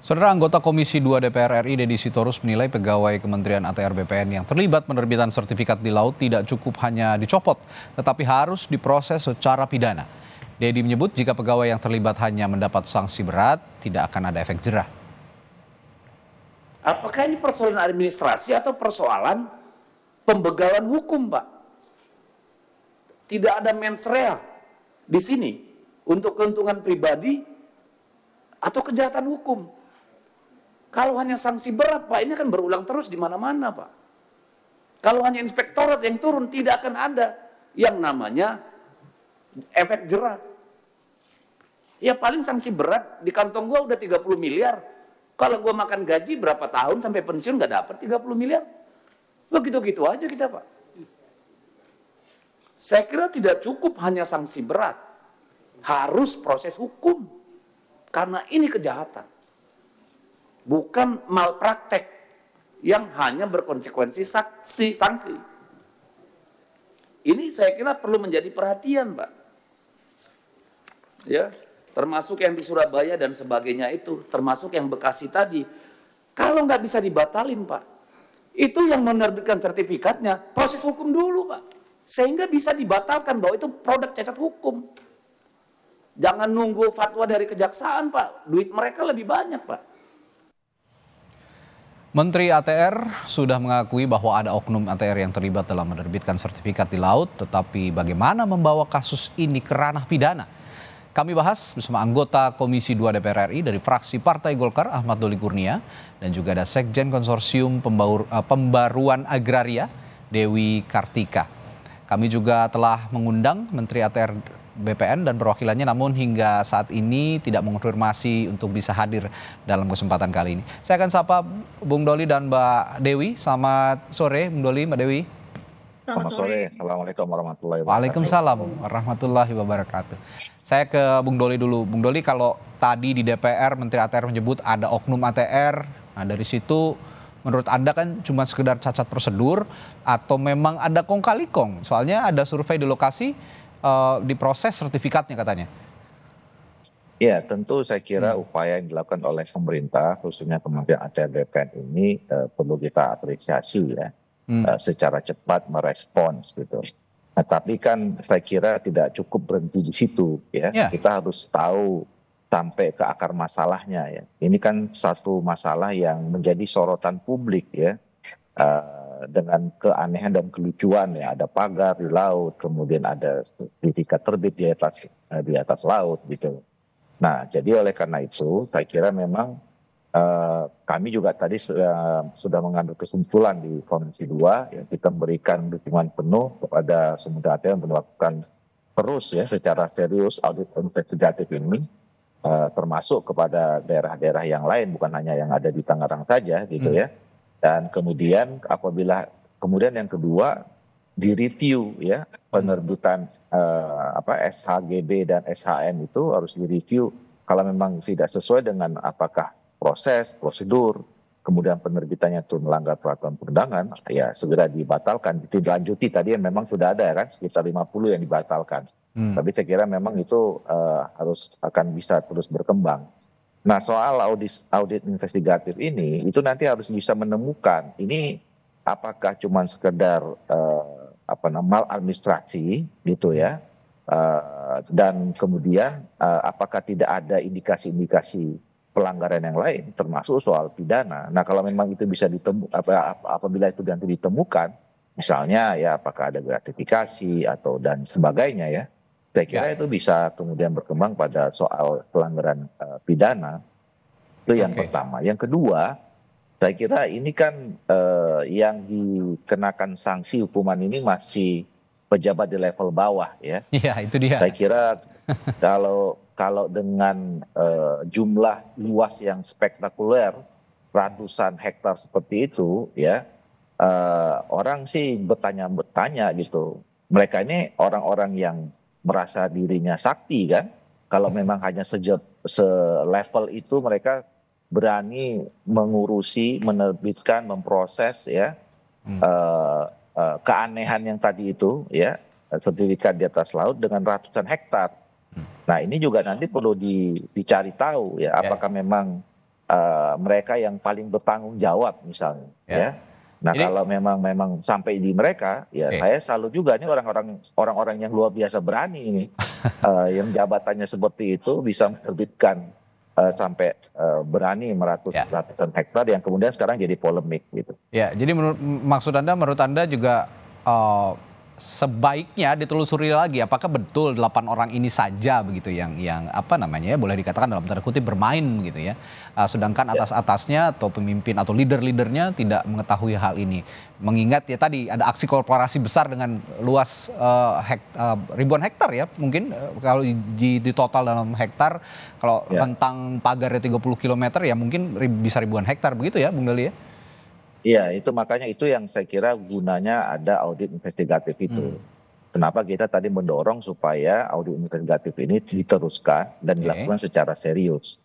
Saudara anggota Komisi 2 DPR RI Deddy Sitorus menilai pegawai Kementerian ATR BPN yang terlibat penerbitan sertifikat di laut tidak cukup hanya dicopot, tetapi harus diproses secara pidana. Deddy menyebut jika pegawai yang terlibat hanya mendapat sanksi berat, tidak akan ada efek jerah. Apakah ini persoalan administrasi atau persoalan pembegalan hukum, Pak? Tidak ada mens rea di sini untuk keuntungan pribadi atau kejahatan hukum. Kalau hanya sanksi berat, Pak, ini akan berulang terus di mana-mana, Pak. Kalau hanya inspektorat yang turun, tidak akan ada yang namanya efek jerah. Ya paling sanksi berat, di kantong gua udah 30 miliar. Kalau gua makan gaji berapa tahun sampai pensiun nggak dapat 30 miliar. Begitu-gitu aja kita, Pak. Saya kira tidak cukup hanya sanksi berat. Harus proses hukum. Karena ini kejahatan. Bukan malpraktek yang hanya berkonsekuensi sanksi. Ini saya kira perlu menjadi perhatian, Pak. Ya, termasuk yang di Surabaya dan sebagainya itu, termasuk yang Bekasi tadi. Kalau nggak bisa dibatalin, Pak, itu yang menerbitkan sertifikatnya, proses hukum dulu, Pak. Sehingga bisa dibatalkan bahwa itu produk cacat hukum. Jangan nunggu fatwa dari kejaksaan, Pak. Duit mereka lebih banyak, Pak. Menteri ATR sudah mengakui bahwa ada oknum ATR yang terlibat dalam menerbitkan sertifikat di laut, tetapi bagaimana membawa kasus ini ke ranah pidana? Kami bahas bersama anggota Komisi 2 DPR RI dari fraksi Partai Golkar Ahmad Doli Kurnia dan juga ada Sekjen Konsorsium Pembaruan Agraria Dewi Kartika. Kami juga telah mengundang Menteri ATR BPN dan perwakilannya, namun hingga saat ini tidak mengonfirmasi untuk bisa hadir dalam kesempatan kali ini. Saya akan sapa Bung Doli dan Mbak Dewi. Selamat sore, Bung Doli, Mbak Dewi. Selamat sore. Assalamualaikum warahmatullahi wabarakatuh. Waalaikumsalam warahmatullahi wabarakatuh. Saya ke Bung Doli dulu. Bung Doli, kalau tadi di DPR Menteri ATR menyebut ada oknum ATR, nah dari situ menurut Anda kan cuma sekedar cacat prosedur atau memang ada kong kali kong? Soalnya ada survei di lokasi, diproses sertifikatnya katanya. Ya, tentu saya kira upaya yang dilakukan oleh pemerintah, khususnya Kementerian ATR BPN ini perlu kita apresiasi ya, secara cepat merespons gitu. Nah, tapi kan saya kira tidak cukup berhenti di situ ya. Kita harus tahu sampai ke akar masalahnya ya. Ini kan satu masalah yang menjadi sorotan publik ya. Dengan keanehan dan kelucuan ya, ada pagar di laut, kemudian ada sertifikat terbit di atas laut gitu. Nah, jadi oleh karena itu saya kira memang kami juga tadi sudah mengambil kesimpulan di Komisi 2 ya, kita memberikan dukungan penuh kepada Semudra ATR untuk melakukan terus ya secara serius audit investigatif ini, termasuk kepada daerah-daerah yang lain, bukan hanya yang ada di Tangerang saja gitu ya. Dan kemudian kemudian yang kedua direview ya, penerbitan SHGB dan SHM itu harus direview kalau memang tidak sesuai dengan apakah proses, prosedur, kemudian penerbitannya itu melanggar peraturan perundangan, ya segera dibatalkan, ditindaklanjuti. Tadi yang memang sudah ada kan sekitar 50 yang dibatalkan. Tapi saya kira memang itu harus akan bisa terus berkembang. Nah, soal audit investigatif ini itu nanti harus bisa menemukan ini apakah cuma sekedar maladministrasi gitu ya, dan kemudian apakah tidak ada indikasi-indikasi pelanggaran yang lain termasuk soal pidana. Nah, kalau memang itu bisa apabila itu nanti ditemukan, misalnya ya apakah ada gratifikasi atau dan sebagainya ya. Saya kira itu bisa kemudian berkembang pada soal pelanggaran pidana. Itu yang pertama. Yang kedua, saya kira ini kan yang dikenakan sanksi hukuman ini masih pejabat di level bawah ya. Iya, itu dia. Saya kira kalau dengan jumlah luas yang spektakuler, ratusan hektar seperti itu ya, orang sih bertanya gitu. Mereka ini orang-orang yang merasa dirinya sakti kan, kalau memang hanya selevel itu mereka berani mengurusi, menerbitkan, memproses ya keanehan yang tadi itu ya, sertifikat di atas laut dengan ratusan hektar. Nah, ini juga nanti perlu dicari tahu ya, apakah memang mereka yang paling bertanggung jawab misalnya, ya. Nah, Ini kalau memang sampai di mereka, ya saya salut juga nih orang-orang yang luar biasa berani ini, yang jabatannya seperti itu bisa menerbitkan sampai berani ratusan hektar yang kemudian sekarang jadi polemik gitu. Ya, jadi menurut Anda juga sebaiknya ditelusuri lagi apakah betul 8 orang ini saja begitu yang apa namanya ya, boleh dikatakan dalam tanda kutip bermain begitu ya. Sedangkan atas-atasnya atau pemimpin atau leader-leadernya tidak mengetahui hal ini. Mengingat ya tadi ada aksi korporasi besar dengan luas ribuan hektar ya, mungkin kalau di total dalam hektar, kalau rentang pagarnya 30 km ya mungkin bisa ribuan hektar begitu ya Bung Dali ya. Iya, itu makanya itu yang saya kira gunanya ada audit investigatif itu. Kenapa kita tadi mendorong supaya audit investigatif ini diteruskan dan dilakukan secara serius.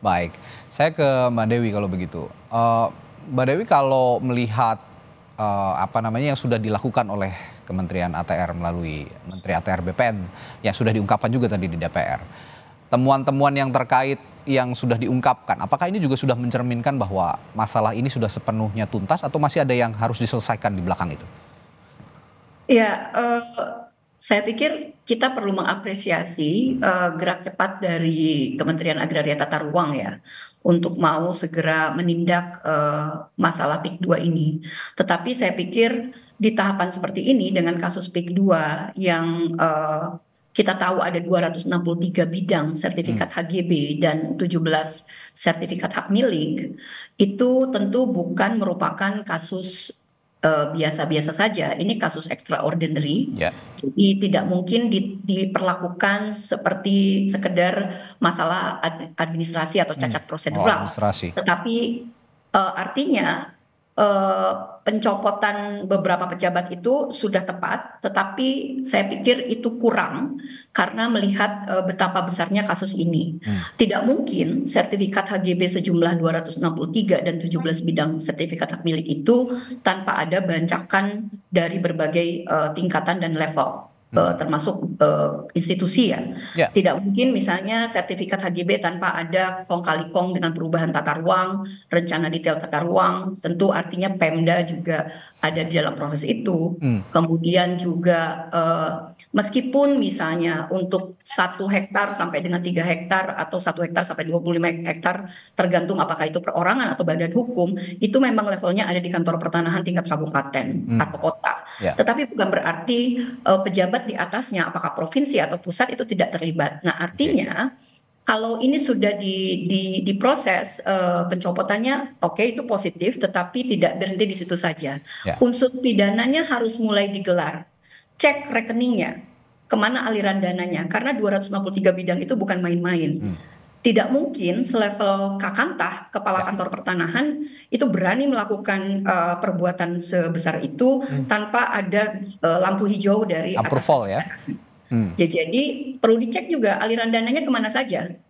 Baik, saya ke Mbak Dewi kalau begitu. Mbak Dewi kalau melihat apa namanya yang sudah dilakukan oleh Kementerian ATR melalui Menteri ATR BPN yang sudah diungkapkan juga tadi di DPR. Temuan-temuan yang terkait yang sudah diungkapkan, apakah ini juga sudah mencerminkan bahwa masalah ini sudah sepenuhnya tuntas atau masih ada yang harus diselesaikan di belakang itu? Ya, saya pikir kita perlu mengapresiasi gerak cepat dari Kementerian Agraria Tata Ruang ya untuk mau segera menindak masalah PIK 2 ini. Tetapi saya pikir di tahapan seperti ini dengan kasus PIK 2 yang kita tahu ada 263 bidang sertifikat HGB dan 17 sertifikat hak milik, itu tentu bukan merupakan kasus biasa-biasa saja. Ini kasus extraordinary. Jadi tidak mungkin diperlakukan seperti sekedar masalah administrasi atau cacat prosedural. Tetapi artinya pencopotan beberapa pejabat itu sudah tepat, tetapi saya pikir itu kurang karena melihat betapa besarnya kasus ini. Tidak mungkin sertifikat HGB sejumlah 263 dan 17 bidang sertifikat hak milik itu tanpa ada bancakan dari berbagai tingkatan dan level. Termasuk institusi ya. Tidak mungkin misalnya sertifikat HGB tanpa ada kong kali kong dengan perubahan tata ruang, rencana detail tata ruang, tentu artinya Pemda juga ada di dalam proses itu. Kemudian juga meskipun misalnya untuk 1 hektar sampai dengan 3 hektar atau 1 hektar sampai 25 hektar tergantung apakah itu perorangan atau badan hukum, itu memang levelnya ada di kantor pertanahan tingkat kabupaten atau kota. Tetapi bukan berarti pejabat di atasnya apakah provinsi atau pusat itu tidak terlibat. Nah, artinya kalau ini sudah diproses pencopotannya, oke, itu positif, tetapi tidak berhenti di situ saja. Unsur pidananya harus mulai digelar. Cek rekeningnya, kemana aliran dananya, karena 263 bidang itu bukan main-main. Tidak mungkin selevel Kakantah, kepala kantor pertanahan, itu berani melakukan perbuatan sebesar itu tanpa ada lampu hijau dari approval ya. Jadi perlu dicek juga aliran dananya kemana saja.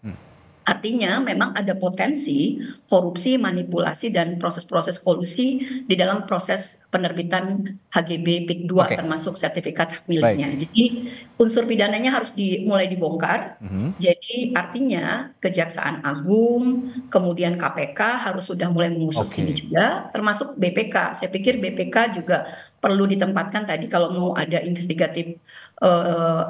Artinya memang ada potensi korupsi, manipulasi, dan proses-proses kolusi di dalam proses penerbitan HGB PIK 2 termasuk sertifikat hak miliknya. Jadi unsur pidananya harus mulai dibongkar. Jadi artinya Kejaksaan Agung, kemudian KPK harus sudah mulai mengusut ini juga, termasuk BPK. Saya pikir BPK juga perlu ditempatkan tadi kalau mau ada investigatif,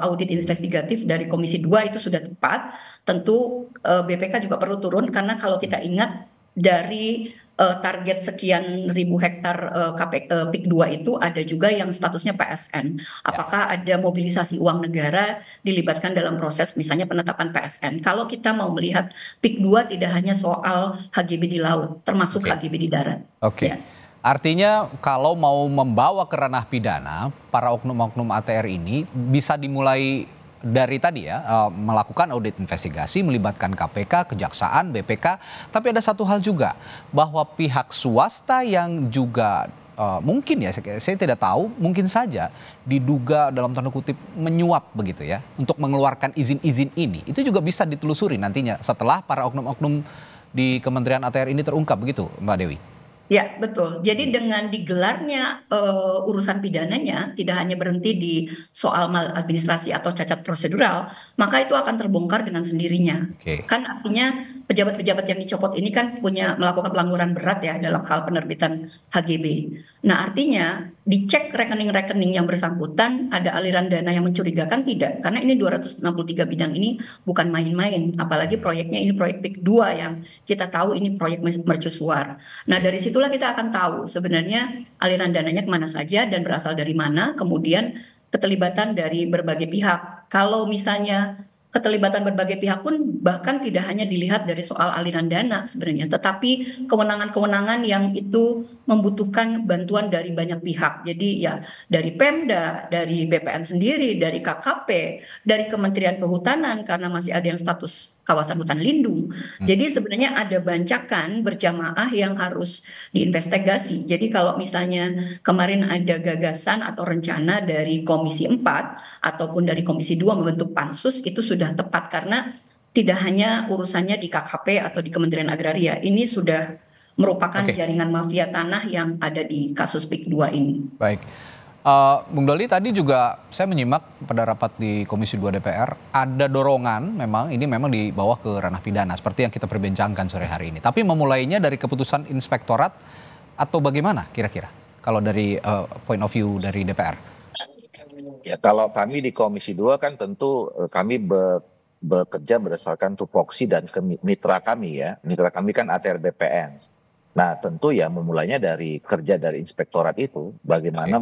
audit investigatif dari Komisi 2 itu sudah tepat. Tentu BPK juga perlu turun karena kalau kita ingat dari target sekian ribu hektar PIK 2 itu ada juga yang statusnya PSN. Apakah ada mobilisasi uang negara dilibatkan dalam proses misalnya penetapan PSN? Kalau kita mau melihat PIK 2 tidak hanya soal HGB di laut, termasuk HGB di darat. Artinya kalau mau membawa ke ranah pidana, para oknum-oknum ATR ini bisa dimulai dari tadi ya, melakukan audit investigasi, melibatkan KPK, Kejaksaan, BPK. Tapi ada satu hal juga, bahwa pihak swasta yang juga mungkin ya, saya tidak tahu, mungkin saja diduga dalam tanda kutip menyuap begitu ya, untuk mengeluarkan izin-izin ini. Itu juga bisa ditelusuri nantinya setelah para oknum-oknum di Kementerian ATR ini terungkap begitu, Mbak Dewi? Ya, betul. Jadi dengan digelarnya urusan pidananya tidak hanya berhenti di soal maladministrasi atau cacat prosedural, maka itu akan terbongkar dengan sendirinya. Oke. Kan artinya pejabat-pejabat yang dicopot ini kan punya melakukan pelanggaran berat ya dalam hal penerbitan HGB. Nah, artinya dicek rekening-rekening yang bersangkutan ada aliran dana yang mencurigakan tidak? Karena ini 263 bidang ini bukan main-main, apalagi proyeknya ini proyek PIK 2 yang kita tahu ini proyek mercusuar. Nah, dari situlah kita akan tahu sebenarnya aliran dananya kemana saja dan berasal dari mana, kemudian keterlibatan dari berbagai pihak. Kalau misalnya keterlibatan berbagai pihak pun bahkan tidak hanya dilihat dari soal aliran dana sebenarnya, tetapi kewenangan-kewenangan yang itu membutuhkan bantuan dari banyak pihak. Jadi ya dari Pemda, dari BPN sendiri, dari KKP, dari Kementerian Kehutanan karena masih ada yang status kawasan hutan lindung. Jadi sebenarnya ada bancakan berjamaah yang harus diinvestigasi. Jadi kalau misalnya kemarin ada gagasan atau rencana dari Komisi 4 ataupun dari Komisi 2 membentuk pansus, itu sudah tepat karena tidak hanya urusannya di KKP atau di Kementerian Agraria. Ini sudah merupakan Oke. jaringan mafia tanah yang ada di kasus PIK 2 ini. Baik. Bung Doli, tadi juga saya menyimak pada rapat di Komisi 2 DPR, ada dorongan memang ini memang di bawah ke ranah pidana seperti yang kita perbincangkan sore hari ini. Tapi memulainya dari keputusan inspektorat atau bagaimana kira-kira kalau dari point of view dari DPR? Ya, kalau kami di Komisi 2 kan tentu kami bekerja berdasarkan tupoksi dan mitra kami ya. Mitra kami kan ATR BPN. Nah, tentu ya memulainya dari kerja dari inspektorat itu, bagaimana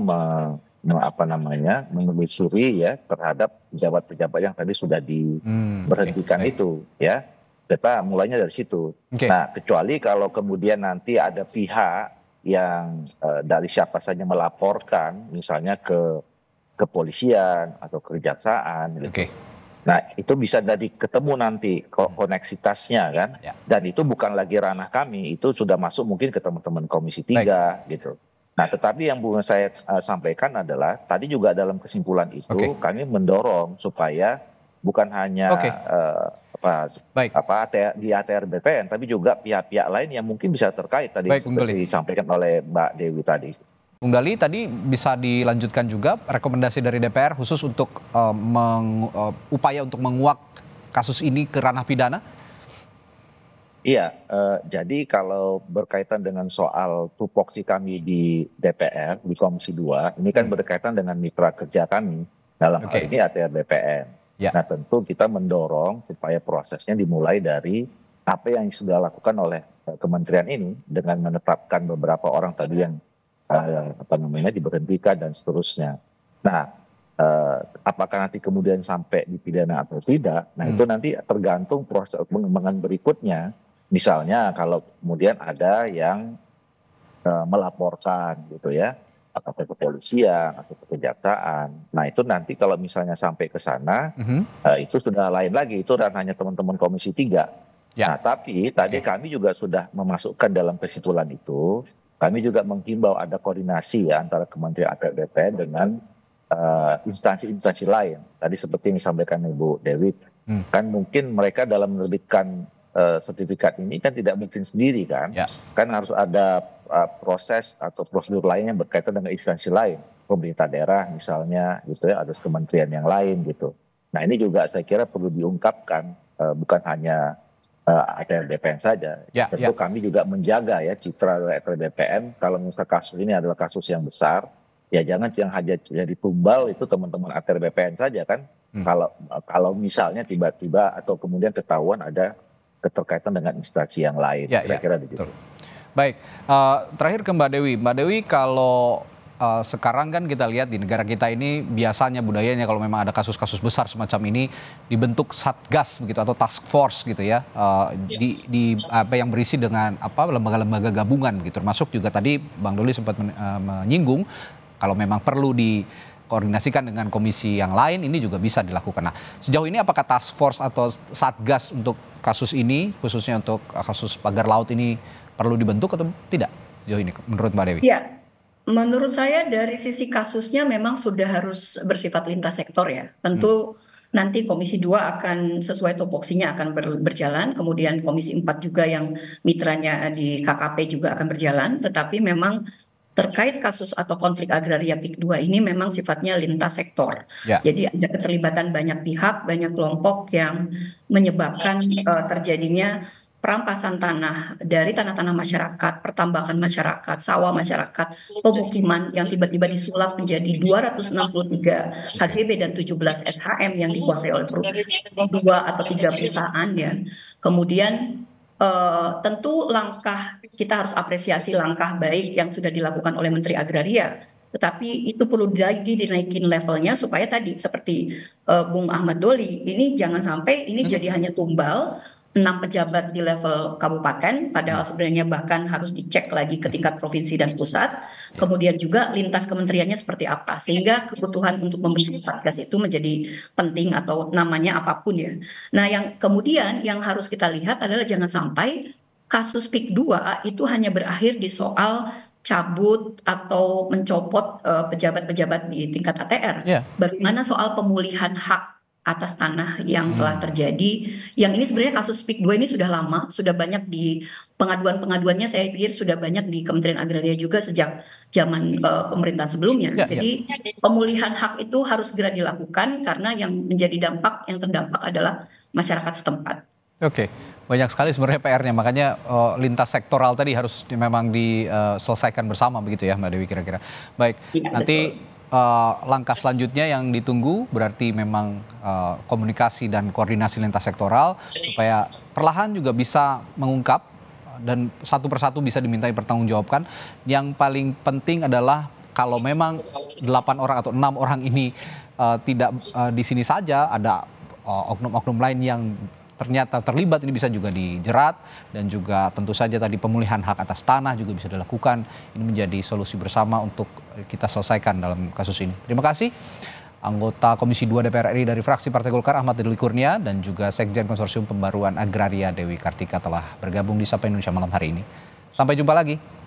menelusuri ya terhadap pejabat-pejabat yang tadi sudah diberhentikan itu ya. Kita mulainya dari situ. Nah, kecuali kalau kemudian nanti ada pihak yang dari siapa saja melaporkan, misalnya ke kepolisian atau kejaksaan gitu. Nah, itu bisa jadi ketemu nanti koneksitasnya kan. Dan itu bukan lagi ranah kami, itu sudah masuk mungkin ke teman-teman Komisi 3 gitu. Nah, tetapi yang mau saya sampaikan adalah tadi juga dalam kesimpulan itu kami mendorong supaya bukan hanya di ATR BPN, tapi juga pihak-pihak lain yang mungkin bisa terkait tadi seperti disampaikan oleh Mbak Dewi tadi. Bung Dali, tadi bisa dilanjutkan juga rekomendasi dari DPR khusus untuk upaya untuk menguak kasus ini ke ranah pidana? Iya, jadi kalau berkaitan dengan soal tupoksi kami di DPR, di Komisi 2, ini kan berkaitan dengan mitra kerja kami, dalam hal ini ATR BPN. Nah, tentu kita mendorong supaya prosesnya dimulai dari apa yang sudah dilakukan oleh kementerian ini dengan menetapkan beberapa orang tadi yang diberhentikan dan seterusnya. Nah, apakah nanti kemudian sampai dipidana atau tidak? Nah, itu nanti tergantung proses pengembangan berikutnya. Misalnya kalau kemudian ada yang melaporkan gitu ya, atau ke kepolisian atau ke kejaksaan. Nah, itu nanti kalau misalnya sampai ke sana, itu sudah lain lagi, itu ranahnya teman-teman Komisi 3. Nah, tapi tadi kami juga sudah memasukkan dalam kesimpulan itu. Kami juga menghimbau ada koordinasi ya antara Kementerian ATR BPN dengan instansi-instansi lain. Tadi seperti yang disampaikan Ibu Dewi, kan mungkin mereka dalam menerbitkan sertifikat ini kan tidak mungkin sendiri kan. Kan harus ada proses atau prosedur lain yang berkaitan dengan instansi lain. Pemerintah daerah misalnya gitu ya, ada kementerian yang lain gitu. Nah, ini juga saya kira perlu diungkapkan, bukan hanya ATR BPN saja. Tentu kami juga menjaga ya citra ATR BPN. Kalau misalnya kasus ini adalah kasus yang besar, ya jangan yang hanya jadi tumbal itu teman-teman ATR BPN saja kan. Kalau misalnya tiba-tiba atau kemudian ketahuan ada keterkaitan dengan instansi yang lain, kira-kira begitu. Baik, terakhir ke Mbak Dewi. Mbak Dewi, kalau sekarang kan kita lihat di negara kita ini biasanya budayanya kalau memang ada kasus-kasus besar semacam ini dibentuk satgas begitu atau task force gitu ya, di apa yang berisi dengan apa lembaga-lembaga gabungan gitu, termasuk juga tadi Bang Doli sempat menyinggung kalau memang perlu dikoordinasikan dengan komisi yang lain ini juga bisa dilakukan. Nah, sejauh ini apakah task force atau satgas untuk kasus ini khususnya untuk kasus pagar laut ini perlu dibentuk atau tidak sejauh ini menurut Mbak Dewi? Ya. Menurut saya dari sisi kasusnya memang sudah harus bersifat lintas sektor ya. Tentu nanti Komisi 2 akan sesuai tupoksinya akan berjalan, kemudian Komisi 4 juga yang mitranya di KKP juga akan berjalan, tetapi memang terkait kasus atau konflik agraria PIK 2 ini memang sifatnya lintas sektor. Ya. Jadi ada keterlibatan banyak pihak, banyak kelompok yang menyebabkan terjadinya perampasan tanah dari tanah-tanah masyarakat, pertambakan masyarakat, sawah masyarakat, pemukiman yang tiba-tiba disulap menjadi 263 HGB dan 17 SHM yang dikuasai oleh 2 atau 3 perusahaan ya. Kemudian tentu langkah kita harus apresiasi langkah baik yang sudah dilakukan oleh Menteri Agraria, tetapi itu perlu lagi dinaikin levelnya supaya tadi seperti Bung Ahmad Doli ini jangan sampai ini jadi hanya tumbal 6 pejabat di level kabupaten, padahal sebenarnya bahkan harus dicek lagi ke tingkat provinsi dan pusat. Kemudian juga lintas kementeriannya seperti apa, sehingga kebutuhan untuk membentuk satgas itu menjadi penting atau namanya apapun ya. Nah yang kemudian yang harus kita lihat adalah jangan sampai kasus PIK 2 itu hanya berakhir di soal cabut atau mencopot pejabat-pejabat di tingkat ATR. Bagaimana soal pemulihan hak atas tanah yang telah terjadi, yang ini sebenarnya kasus PIK 2 ini sudah lama, sudah banyak di pengaduan-pengaduannya saya pikir sudah banyak di Kementerian Agraria juga sejak zaman pemerintahan sebelumnya. Jadi pemulihan hak itu harus segera dilakukan karena yang menjadi dampak, yang terdampak adalah masyarakat setempat. Oke, banyak sekali sebenarnya PR-nya, makanya lintas sektoral tadi harus memang diselesaikan bersama begitu ya Mbak Dewi kira-kira. Baik, nanti langkah selanjutnya yang ditunggu berarti memang komunikasi dan koordinasi lintas sektoral supaya perlahan juga bisa mengungkap dan satu persatu bisa dimintai pertanggungjawabkan. Yang paling penting adalah kalau memang 8 orang atau 6 orang ini tidak di sini saja, ada oknum-oknum lain yang ternyata terlibat, ini bisa juga dijerat, dan juga tentu saja tadi pemulihan hak atas tanah juga bisa dilakukan. Ini menjadi solusi bersama untuk kita selesaikan dalam kasus ini. Terima kasih anggota Komisi 2 DPR RI dari fraksi Partai Golkar Ahmad Doli Kurnia dan juga Sekjen Konsorsium Pembaruan Agraria Dewi Kartika telah bergabung di Sapa Indonesia malam hari ini. Sampai jumpa lagi.